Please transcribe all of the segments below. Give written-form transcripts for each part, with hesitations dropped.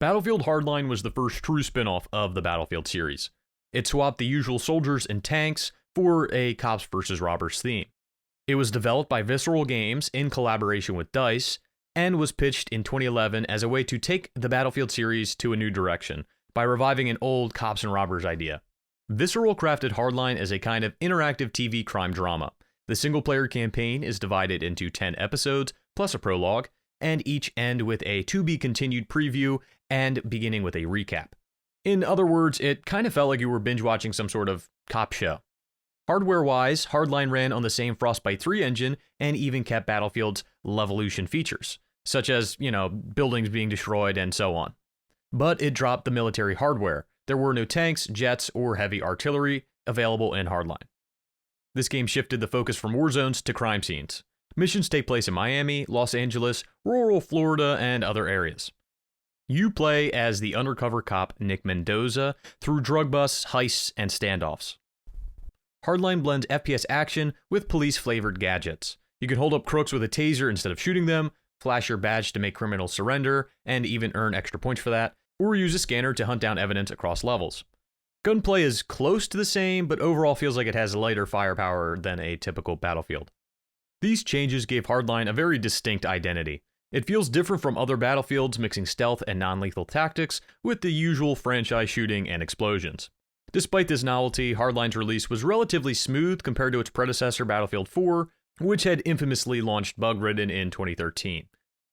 Battlefield Hardline was the first true spin-off of the Battlefield series. It swapped the usual soldiers and tanks for a cops versus robbers theme. It was developed by Visceral Games in collaboration with DICE, and was pitched in 2011 as a way to take the Battlefield series to a new direction by reviving an old cops and robbers idea. Visceral crafted Hardline as a kind of interactive TV crime drama. The single-player campaign is divided into 10 episodes, plus a prologue, and each end with a to-be-continued preview and beginning with a recap. In other words, it kind of felt like you were binge-watching some sort of cop show. Hardware-wise, Hardline ran on the same Frostbite 3 engine and even kept Battlefield's Levolution features, such as, buildings being destroyed and so on. But it dropped the military hardware. There were no tanks, jets, or heavy artillery available in Hardline. This game shifted the focus from war zones to crime scenes. Missions take place in Miami, Los Angeles, rural Florida, and other areas. You play as the undercover cop Nick Mendoza through drug busts, heists, and standoffs. Hardline blends FPS action with police-flavored gadgets. You can hold up crooks with a taser instead of shooting them, flash your badge to make criminals surrender, and even earn extra points for that, or use a scanner to hunt down evidence across levels. Gunplay is close to the same, but overall feels like it has lighter firepower than a typical Battlefield. These changes gave Hardline a very distinct identity. It feels different from other Battlefields, mixing stealth and non-lethal tactics with the usual franchise shooting and explosions. Despite this novelty, Hardline's release was relatively smooth compared to its predecessor Battlefield 4, which had infamously launched bug-ridden in 2013.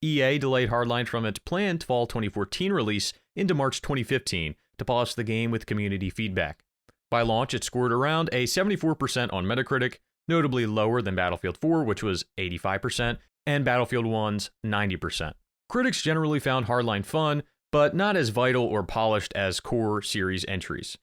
EA delayed Hardline from its planned fall 2014 release into March 2015 to polish the game with community feedback. By launch, it scored around a 74% on Metacritic, notably lower than Battlefield 4, which was 85%, and Battlefield 1's 90%. Critics generally found Hardline fun, but not as vital or polished as core series entries.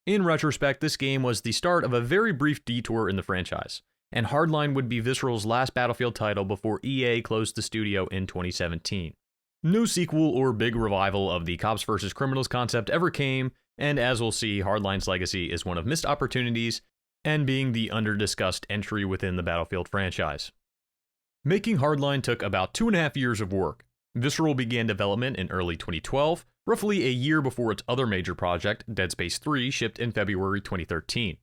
In retrospect, this game was the start of a very brief detour in the franchise, and Hardline would be Visceral's last Battlefield title before EA closed the studio in 2017. No sequel or big revival of the cops versus criminals concept ever came, and as we'll see, Hardline's legacy is one of missed opportunities and being the under-discussed entry within the Battlefield franchise. Making Hardline took about 2.5 years of work. Visceral began development in early 2012, roughly a year before its other major project, Dead Space 3, shipped in February 2013.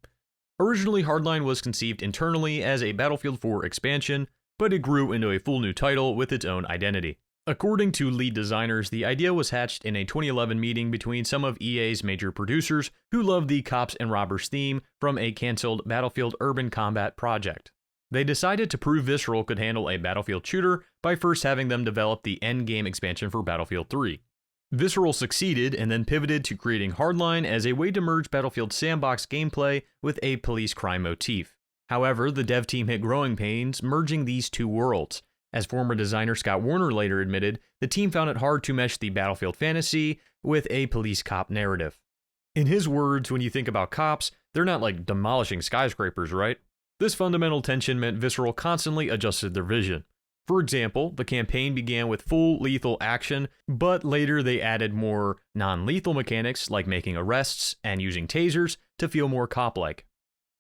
Originally, Hardline was conceived internally as a Battlefield 4 expansion, but it grew into a full new title with its own identity. According to lead designers, the idea was hatched in a 2011 meeting between some of EA's major producers who loved the cops and robbers theme from a cancelled Battlefield Urban Combat project. They decided to prove Visceral could handle a Battlefield shooter by first having them develop the endgame expansion for Battlefield 3. Visceral succeeded and then pivoted to creating Hardline as a way to merge Battlefield sandbox gameplay with a police crime motif. However, the dev team hit growing pains merging these two worlds. As former designer Scott Warner later admitted, the team found it hard to mesh the Battlefield fantasy with a police cop narrative. In his words, when you think about cops, they're not like demolishing skyscrapers, right? This fundamental tension meant Visceral constantly adjusted their vision. For example, the campaign began with full lethal action, but later they added more non-lethal mechanics like making arrests and using tasers to feel more cop-like.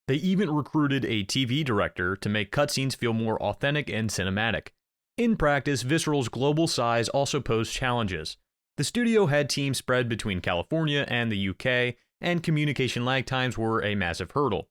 They even recruited a TV director to make cutscenes feel more authentic and cinematic. In practice, Visceral's global size also posed challenges. The studio had teams spread between California and the UK, and communication lag times were a massive hurdle.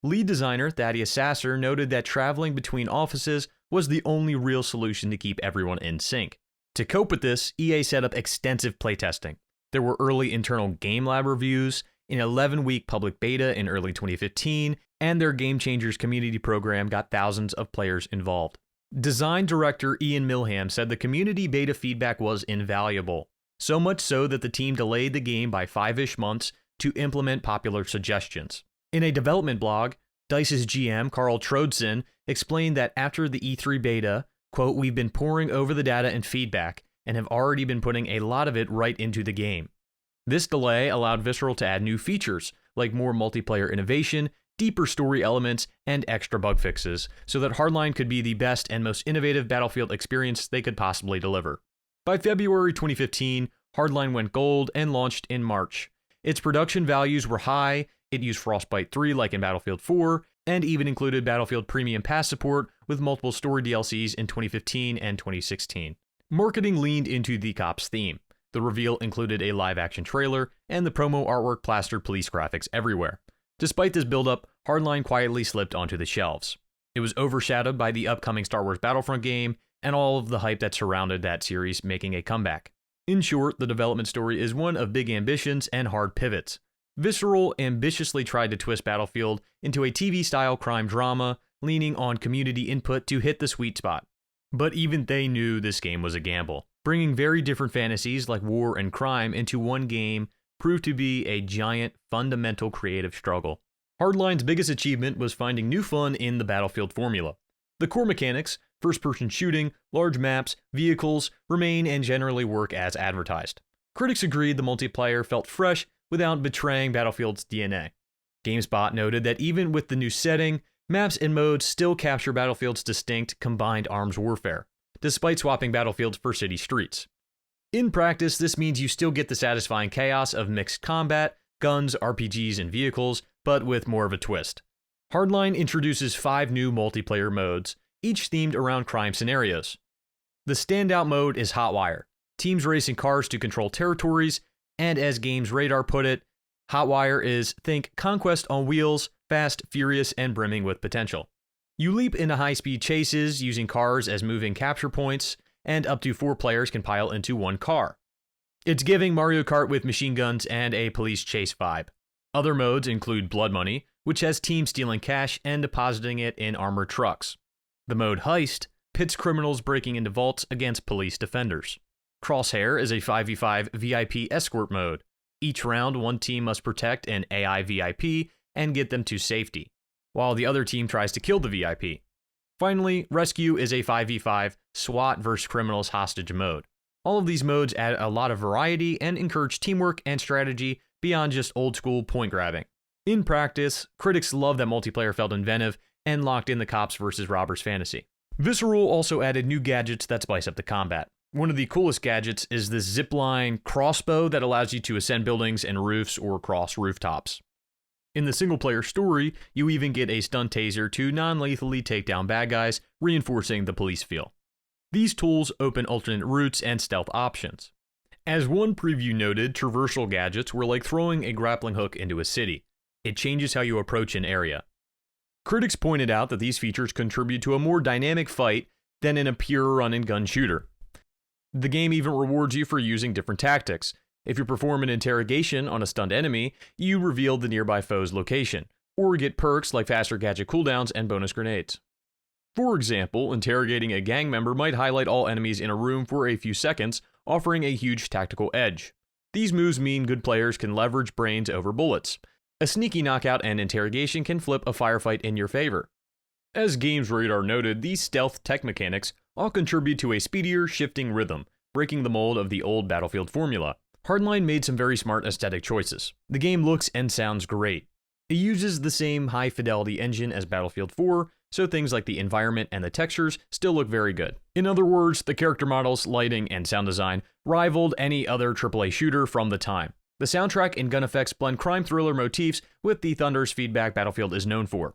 Lead designer Thaddeus Sasser noted that traveling between offices was the only real solution to keep everyone in sync. To cope with this, EA set up extensive playtesting. There were early internal game lab reviews, an 11-week public beta in early 2015, and their Game Changers community program got thousands of players involved. Design director Ian Milham said the community beta feedback was invaluable, so much so that the team delayed the game by 5-ish months to implement popular suggestions. In a development blog, DICE's GM, Carl Troedsen, explained that after the E3 beta, quote, "We've been poring over the data and feedback, and have already been putting a lot of it right into the game." This delay allowed Visceral to add new features, like more multiplayer innovation, deeper story elements, and extra bug fixes, so that Hardline could be the best and most innovative Battlefield experience they could possibly deliver. By February 2015, Hardline went gold and launched in March. Its production values were high. It used Frostbite 3 like in Battlefield 4, and even included Battlefield Premium Pass support with multiple story DLCs in 2015 and 2016. Marketing leaned into the cops theme. The reveal included a live-action trailer, and the promo artwork plastered police graphics everywhere. Despite this build-up, Hardline quietly slipped onto the shelves. It was overshadowed by the upcoming Star Wars Battlefront game and all of the hype that surrounded that series making a comeback. In short, the development story is one of big ambitions and hard pivots. Visceral ambitiously tried to twist Battlefield into a TV-style crime drama, leaning on community input to hit the sweet spot. But even they knew this game was a gamble. Bringing very different fantasies like war and crime into one game proved to be a giant, fundamental creative struggle. Hardline's biggest achievement was finding new fun in the Battlefield formula. The core mechanics, first-person shooting, large maps, vehicles, remain and generally work as advertised. Critics agreed the multiplayer felt fresh without betraying Battlefield's DNA. GameSpot noted that even with the new setting, maps and modes still capture Battlefield's distinct combined arms warfare, despite swapping Battlefields for city streets. In practice, this means you still get the satisfying chaos of mixed combat, guns, RPGs, and vehicles, but with more of a twist. Hardline introduces 5 new multiplayer modes, each themed around crime scenarios. The standout mode is Hotwire. Teams racing cars to control territories, and as Games Radar put it, Hotwire is, think, conquest on wheels, fast, furious, and brimming with potential. You leap into high-speed chases using cars as moving capture points, and up to 4 players can pile into one car. It's giving Mario Kart with machine guns and a police chase vibe. Other modes include Blood Money, which has teams stealing cash and depositing it in armored trucks. The mode Heist pits criminals breaking into vaults against police defenders. Crosshair is a 5v5 VIP escort mode. Each round, one team must protect an AI VIP and get them to safety, while the other team tries to kill the VIP. Finally, Rescue is a 5v5 SWAT vs. criminals hostage mode. All of these modes add a lot of variety and encourage teamwork and strategy beyond just old-school point grabbing. In practice, critics love that multiplayer felt inventive and locked in the cops versus robbers fantasy. Visceral also added new gadgets that spice up the combat. One of the coolest gadgets is this zipline crossbow that allows you to ascend buildings and roofs or cross rooftops. In the single-player story, you even get a stun taser to non-lethally take down bad guys, reinforcing the police feel. These tools open alternate routes and stealth options. As one preview noted, traversal gadgets were like throwing a grappling hook into a city. It changes how you approach an area. Critics pointed out that these features contribute to a more dynamic fight than in a pure run-and-gun shooter. The game even rewards you for using different tactics. If you perform an interrogation on a stunned enemy, you reveal the nearby foe's location, or get perks like faster gadget cooldowns and bonus grenades. For example, interrogating a gang member might highlight all enemies in a room for a few seconds, offering a huge tactical edge. These moves mean good players can leverage brains over bullets. A sneaky knockout and interrogation can flip a firefight in your favor. As Games Radar noted, these stealth tech mechanics all contribute to a speedier, shifting rhythm, breaking the mold of the old Battlefield formula. Hardline made some very smart aesthetic choices. The game looks and sounds great. It uses the same high-fidelity engine as Battlefield 4, so things like the environment and the textures still look very good. In other words, the character models, lighting, and sound design rivaled any other AAA shooter from the time. The soundtrack and gun effects blend crime thriller motifs with the thunderous feedback Battlefield is known for.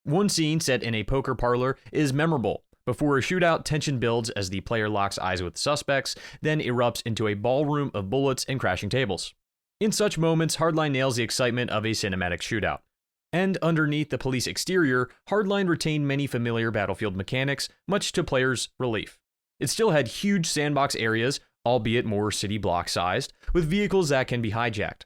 One scene set in a poker parlor is memorable. Before a shootout, tension builds as the player locks eyes with suspects, then erupts into a ballroom of bullets and crashing tables. In such moments, Hardline nails the excitement of a cinematic shootout. And underneath the police exterior, Hardline retained many familiar Battlefield mechanics, much to players' relief. It still had huge sandbox areas, albeit more city block sized, with vehicles that can be hijacked.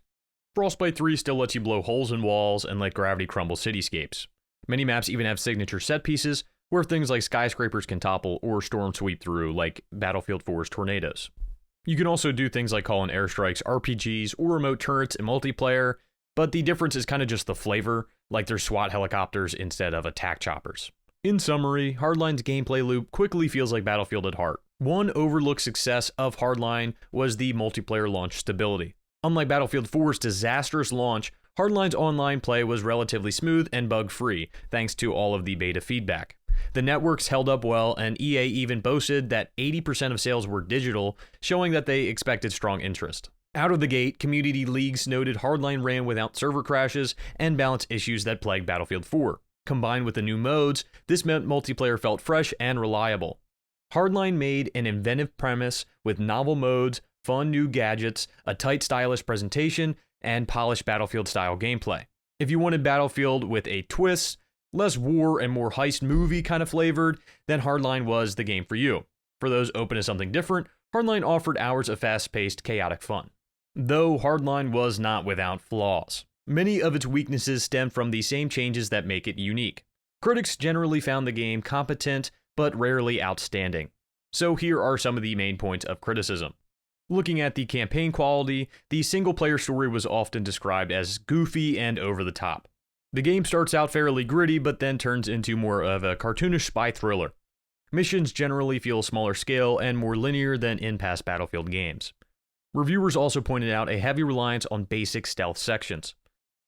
Frostbite 3 still lets you blow holes in walls and let gravity crumble cityscapes. Many maps even have signature set pieces, where things like skyscrapers can topple or storm sweep through, like Battlefield 4's tornadoes. You can also do things like call in airstrikes, RPGs, or remote turrets in multiplayer, but the difference is kind of just the flavor, like there's SWAT helicopters instead of attack choppers. In summary, Hardline's gameplay loop quickly feels like Battlefield at heart. One overlooked success of Hardline was the multiplayer launch stability. Unlike Battlefield 4's disastrous launch, Hardline's online play was relatively smooth and bug-free, thanks to all of the beta feedback. The networks held up well, and EA even boasted that 80% of sales were digital, showing that they expected strong interest. Out of the gate, community leagues noted Hardline ran without server crashes and balance issues that plagued Battlefield 4. Combined with the new modes, this meant multiplayer felt fresh and reliable. Hardline made an inventive premise with novel modes, fun new gadgets, a tight stylish presentation, and polished Battlefield-style gameplay. If you wanted Battlefield with a twist, less war and more heist movie kind of flavored, then Hardline was the game for you. For those open to something different, Hardline offered hours of fast-paced, chaotic fun. Though Hardline was not without flaws. Many of its weaknesses stem from the same changes that make it unique. Critics generally found the game competent, but rarely outstanding. So here are some of the main points of criticism. Looking at the campaign quality, the single-player story was often described as goofy and over the top. The game starts out fairly gritty, but then turns into more of a cartoonish spy thriller. Missions generally feel smaller scale and more linear than in past Battlefield games. Reviewers also pointed out a heavy reliance on basic stealth sections.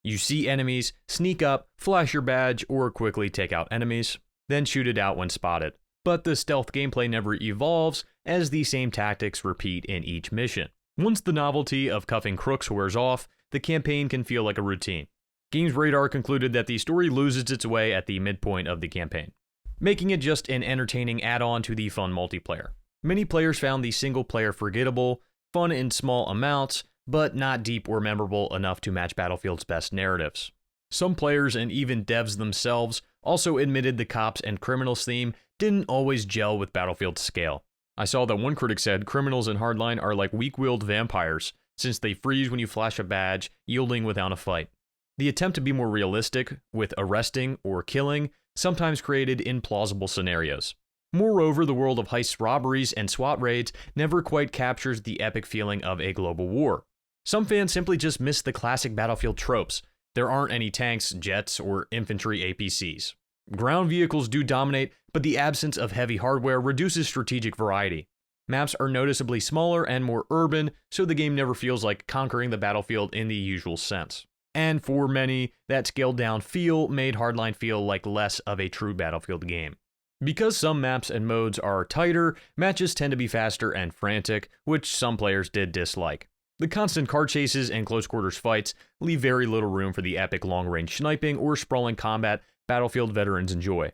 You see enemies, sneak up, flash your badge, or quickly take out enemies, then shoot it out when spotted. But the stealth gameplay never evolves, as the same tactics repeat in each mission. Once the novelty of cuffing crooks wears off, the campaign can feel like a routine. Games Radar concluded that the story loses its way at the midpoint of the campaign, making it just an entertaining add-on to the fun multiplayer. Many players found the single player forgettable, fun in small amounts, but not deep or memorable enough to match Battlefield's best narratives. Some players and even devs themselves also admitted the cops and criminals theme didn't always gel with Battlefield's scale. I saw that one critic said criminals in Hardline are like weak-willed vampires, since they freeze when you flash a badge, yielding without a fight. The attempt to be more realistic, with arresting or killing, sometimes created implausible scenarios. Moreover, the world of heists, robberies, and SWAT raids never quite captures the epic feeling of a global war. Some fans simply just miss the classic Battlefield tropes. There aren't any tanks, jets, or infantry APCs. Ground vehicles do dominate, but the absence of heavy hardware reduces strategic variety. Maps are noticeably smaller and more urban, so the game never feels like conquering the battlefield in the usual sense. And for many, that scaled-down feel made Hardline feel like less of a true Battlefield game. Because some maps and modes are tighter, matches tend to be faster and frantic, which some players did dislike. The constant car chases and close-quarters fights leave very little room for the epic long-range sniping or sprawling combat Battlefield veterans enjoy.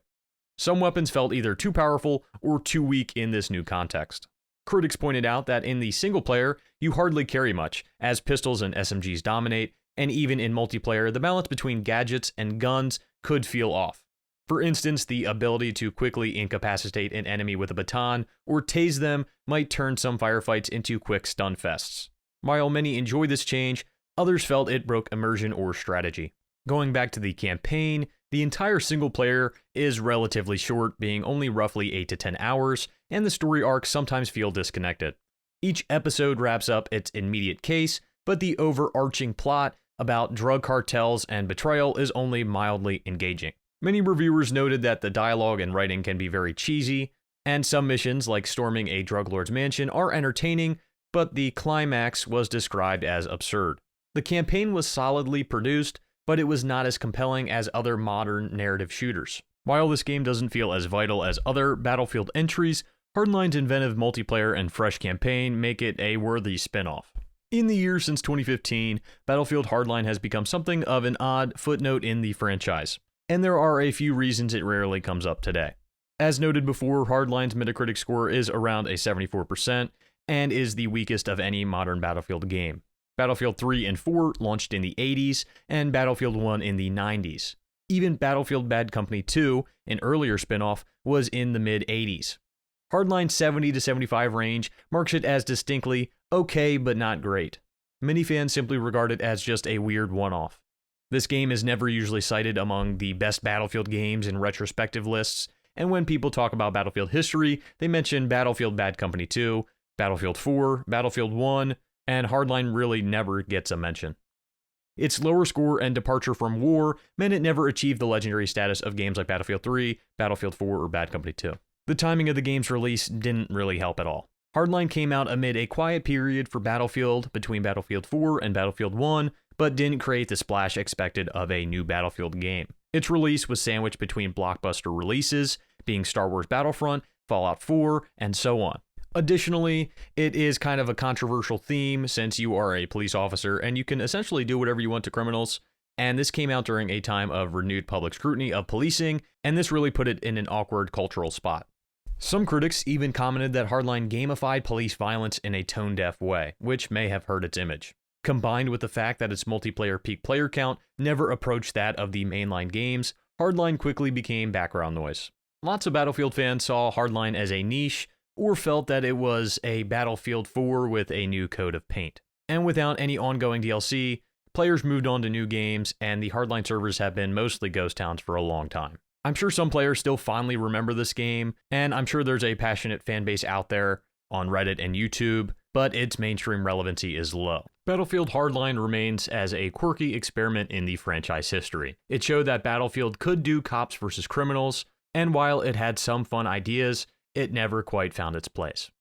Some weapons felt either too powerful or too weak in this new context. Critics pointed out that in the single-player, you hardly carry much, as pistols and SMGs dominate, and even in multiplayer, the balance between gadgets and guns could feel off. For instance, the ability to quickly incapacitate an enemy with a baton or tase them might turn some firefights into quick stun fests. While many enjoyed this change, others felt it broke immersion or strategy. Going back to the campaign, the entire single player is relatively short, being only roughly 8 to 10 hours, and the story arcs sometimes feel disconnected. Each episode wraps up its immediate case, but the overarching plot about drug cartels and betrayal is only mildly engaging. Many reviewers noted that the dialogue and writing can be very cheesy, and some missions, like storming a drug lord's mansion, are entertaining, but the climax was described as absurd. The campaign was solidly produced, but it was not as compelling as other modern narrative shooters. While this game doesn't feel as vital as other Battlefield entries, Hardline's inventive multiplayer and fresh campaign make it a worthy spin-off. In the years since 2015, Battlefield Hardline has become something of an odd footnote in the franchise, and there are a few reasons it rarely comes up today. As noted before, Hardline's Metacritic score is around a 74%, and is the weakest of any modern Battlefield game. Battlefield 3 and 4 launched in the 80s, and Battlefield 1 in the 90s. Even Battlefield Bad Company 2, an earlier spin-off, was in the mid-80s. Hardline's 70 to 75 range marks it as distinctly okay but not great. Many fans simply regard it as just a weird one-off. This game is never usually cited among the best Battlefield games in retrospective lists, and when people talk about Battlefield history, they mention Battlefield Bad Company 2, Battlefield 4, Battlefield 1, and Hardline really never gets a mention. Its lower score and departure from war meant it never achieved the legendary status of games like Battlefield 3, Battlefield 4, or Bad Company 2. The timing of the game's release didn't really help at all. Hardline came out amid a quiet period for Battlefield between Battlefield 4 and Battlefield 1, but didn't create the splash expected of a new Battlefield game. Its release was sandwiched between blockbuster releases, being Star Wars Battlefront, Fallout 4, and so on. Additionally, it is kind of a controversial theme since you are a police officer and you can essentially do whatever you want to criminals, and this came out during a time of renewed public scrutiny of policing, and this really put it in an awkward cultural spot. Some critics even commented that Hardline gamified police violence in a tone-deaf way, which may have hurt its image. Combined with the fact that its multiplayer peak player count never approached that of the mainline games, Hardline quickly became background noise. Lots of Battlefield fans saw Hardline as a niche, or felt that it was a Battlefield 4 with a new coat of paint. And without any ongoing DLC, players moved on to new games, and the Hardline servers have been mostly ghost towns for a long time. I'm sure some players still fondly remember this game, and I'm sure there's a passionate fan base out there on Reddit and YouTube, but its mainstream relevancy is low. Battlefield Hardline remains as a quirky experiment in the franchise history. It showed that Battlefield could do cops versus criminals, and while it had some fun ideas, it never quite found its place.